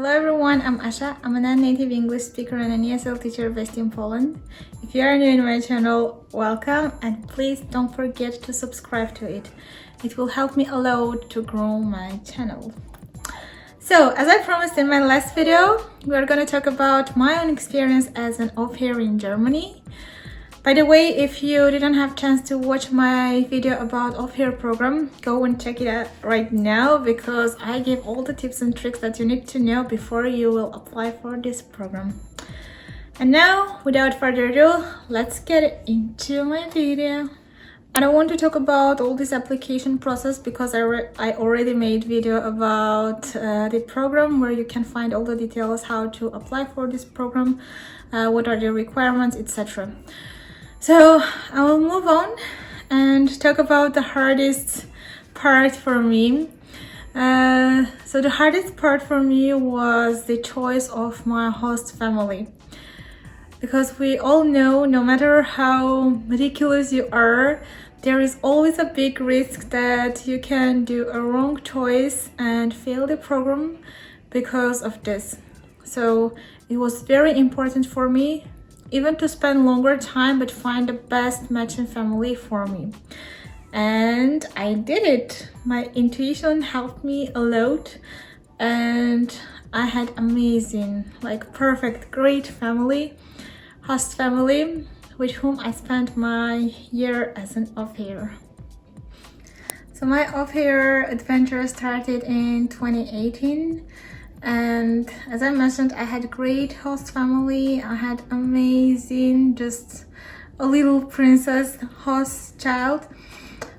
Hello everyone, I'm Asha. I'm a non-native English speaker and an ESL teacher based in Poland. If you are new in my channel, welcome, and please don't forget to subscribe to it. It will help me a lot to grow my channel. So, as I promised in my last video, we are going to talk about my own experience as an au pair in Germany. By the way, if you didn't have chance to watch my video about au pair program, go and check it out right now because I give all the tips and tricks that you need to know before you will apply for this program. And now, without further ado, let's get into my video. I don't want to talk about all this application process because I already made video about the program where you can find all the details how to apply for this program, what are the requirements, etc. So I will move on and talk about the hardest part for me. So the hardest part for me was the choice of my host family. Because we all know, no matter how ridiculous you are, there is always a big risk that you can do a wrong choice and fail the program because of this. So it was very important for me even to spend longer time but find the best matching family for me. And I did it. My intuition helped me a lot and I had amazing, like perfect, great family, host family with whom I spent my year as an au pair. So my au pair adventure started in 2018. And as I mentioned, I had a great host family. I had amazing, just a little princess host child.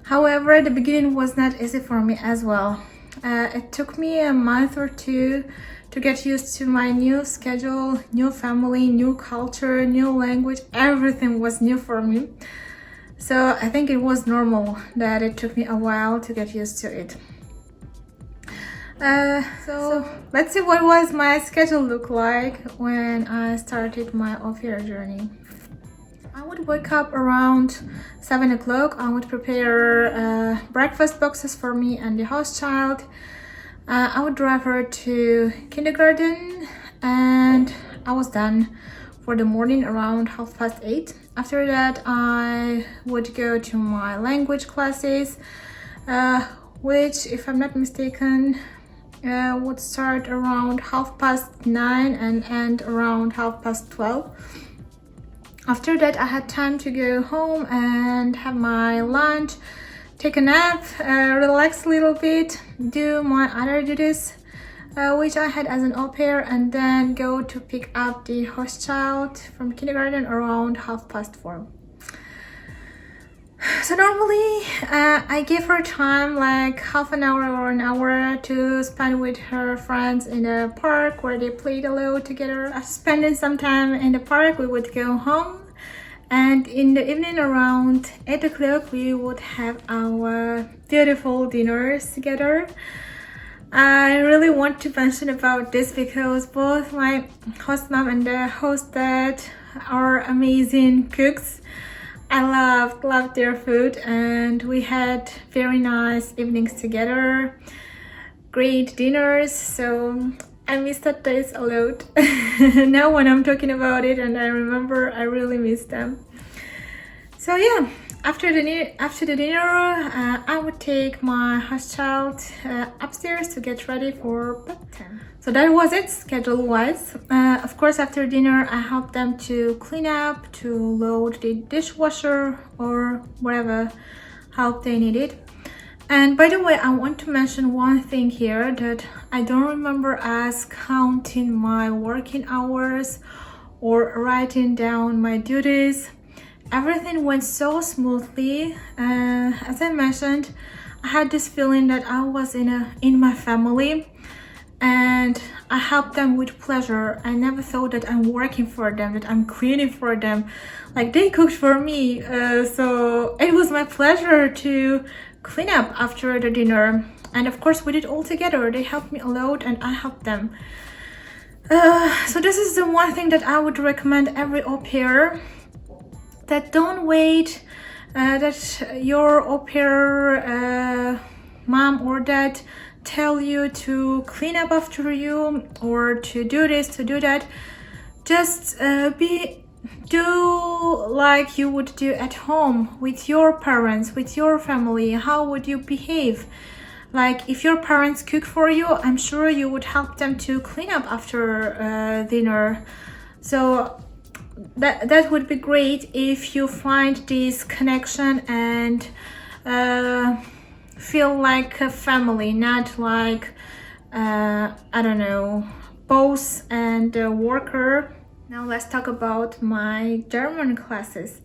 However, the beginning was not easy for me as well. It took me a month or two to get used to my new schedule, new family, new culture, new language. Everything was new for me. So I think it was normal that it took me a while to get used to it. So let's see what was my schedule look like when I started my au pair journey. I would wake up around 7 o'clock. I would prepare breakfast boxes for me and the host child. I would drive her to kindergarten and I was done for the morning around 8:30. After that, I would go to my language classes, which, if I'm not mistaken, would start around 9:30 and end around 12:30. After that, I had time to go home and have my lunch, take a nap, relax a little bit, do my other duties, which I had as an au pair, and then go to pick up the host child from kindergarten around 4:30. So normally I give her time like half an hour or an hour to spend with her friends in the park where they played a lot together. After spending some time in the park, we would go home, and in the evening around 8 o'clock we would have our beautiful dinners together. I really want to mention about this because both my host mom and the host dad are amazing cooks. I loved their food and we had very nice evenings together, great dinners, so I miss that days a lot. Now when I'm talking about it and I remember, I really miss them. So yeah, after the dinner, I would take my host child upstairs to get ready for bedtime. So that was it, schedule-wise. Of course, after dinner, I helped them to clean up, to load the dishwasher or whatever help they needed. And by the way, I want to mention one thing here that I don't remember as counting my working hours or writing down my duties. Everything went so smoothly. As I mentioned, I had this feeling that I was in my family and I helped them with pleasure. I never thought that I'm working for them, that I'm cleaning for them. Like, they cooked for me, so it was my pleasure to clean up after the dinner. And of course we did all together. They helped me a lot and I helped them. So this is the one thing that I would recommend every au pair, that don't wait that your au pair mom or dad tell you to clean up after you or to do this, to do that. Just do like you would do at home with your parents, with your family. How would you behave? Like if your parents cook for you, I'm sure you would help them to clean up after dinner. So that would be great if you find this connection and feel like a family, not like I don't know, boss and worker. Now let's talk about my German classes.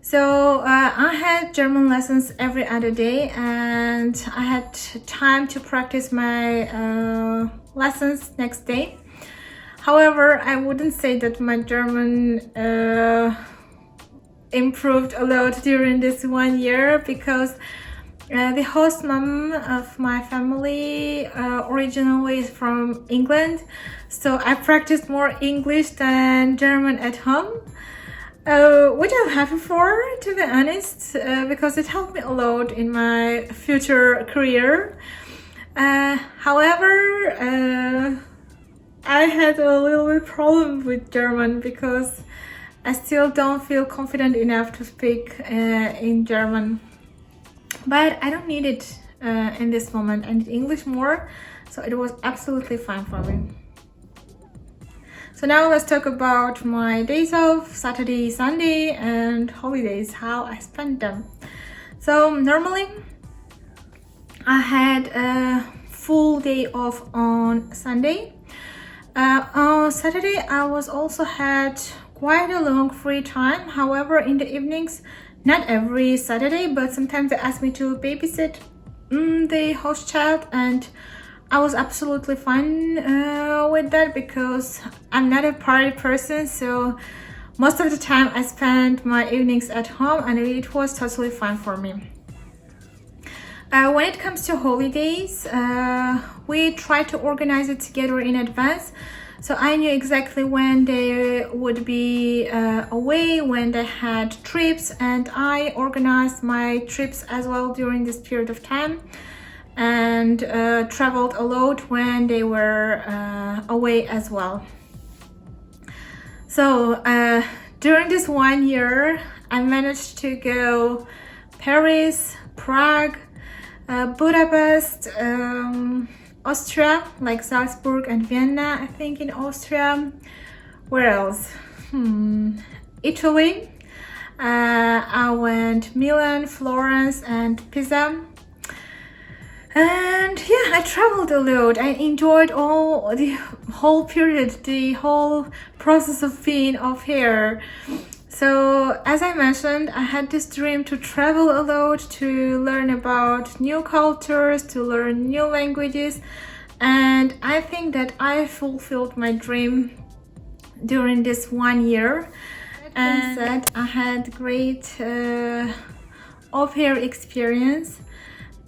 So I had German lessons every other day, and I had time to practice my lessons next day. However, I wouldn't say that my German improved a lot during this 1 year, because the host mom of my family originally is from England, so I practiced more English than German at home, which I'm happy for, to be honest, because it helped me a lot in my future career. However, I had a little bit problem with German because I still don't feel confident enough to speak in German. But I don't need it in this moment. I need English more, so it was absolutely fine for me. So now let's talk about my days off, Saturday, Sunday, and holidays, how I spend them. So normally I had a full day off on Sunday. On Saturday I also had quite a long free time. However, in the evenings, not every Saturday, but sometimes they ask me to babysit the host child, and I was absolutely fine with that because I'm not a party person, so most of the time I spent my evenings at home, and it was totally fine for me. When it comes to holidays, we try to organize it together in advance. So I knew exactly when they would be away, when they had trips, and I organized my trips as well during this period of time, and traveled a lot when they were away as well. So during this 1 year, I managed to go Paris, Prague, Budapest, Austria, like Salzburg and Vienna, I think, in Austria. Where else? Italy. I went Milan, Florence, and Pisa. And yeah, I traveled a lot. I enjoyed the whole period, the whole process of being off here. So as I mentioned, I had this dream to travel a lot, to learn about new cultures, to learn new languages, and I think that I fulfilled my dream during this 1 year. And that I had great au-pair experience,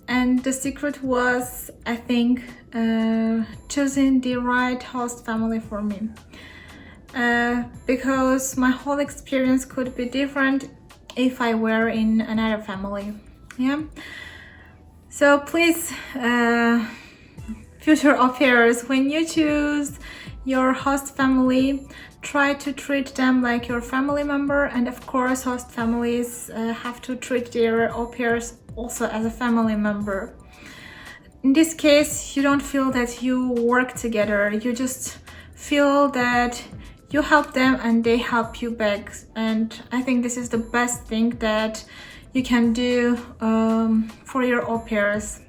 and the secret was, I think, choosing the right host family for me. Because my whole experience could be different if I were in another family. Yeah. So please, future au-pairs, when you choose your host family, try to treat them like your family member, and of course host families have to treat their au-pairs also as a family member. In this case, you don't feel that you work together, you just feel that you help them and they help you back, and I think this is the best thing that you can do for your au-pairs.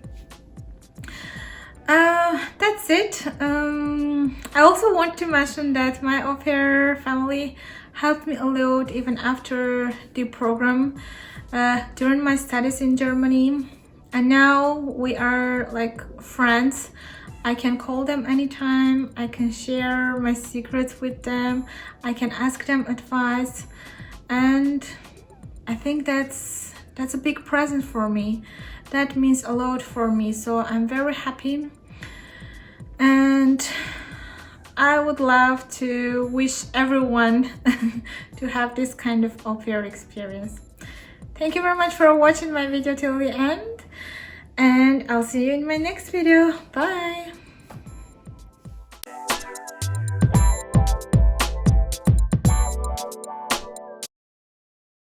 That's it. I also want to mention that my au-pair family helped me a lot even after the program during my studies in Germany, and now we are like friends. I can call them anytime, I can share my secrets with them, I can ask them advice, and I think that's a big present for me. That means a lot for me, so I'm very happy, and I would love to wish everyone to have this kind of au-pair experience. Thank you very much for watching my video till the end. and I'll see you in my next video. Bye!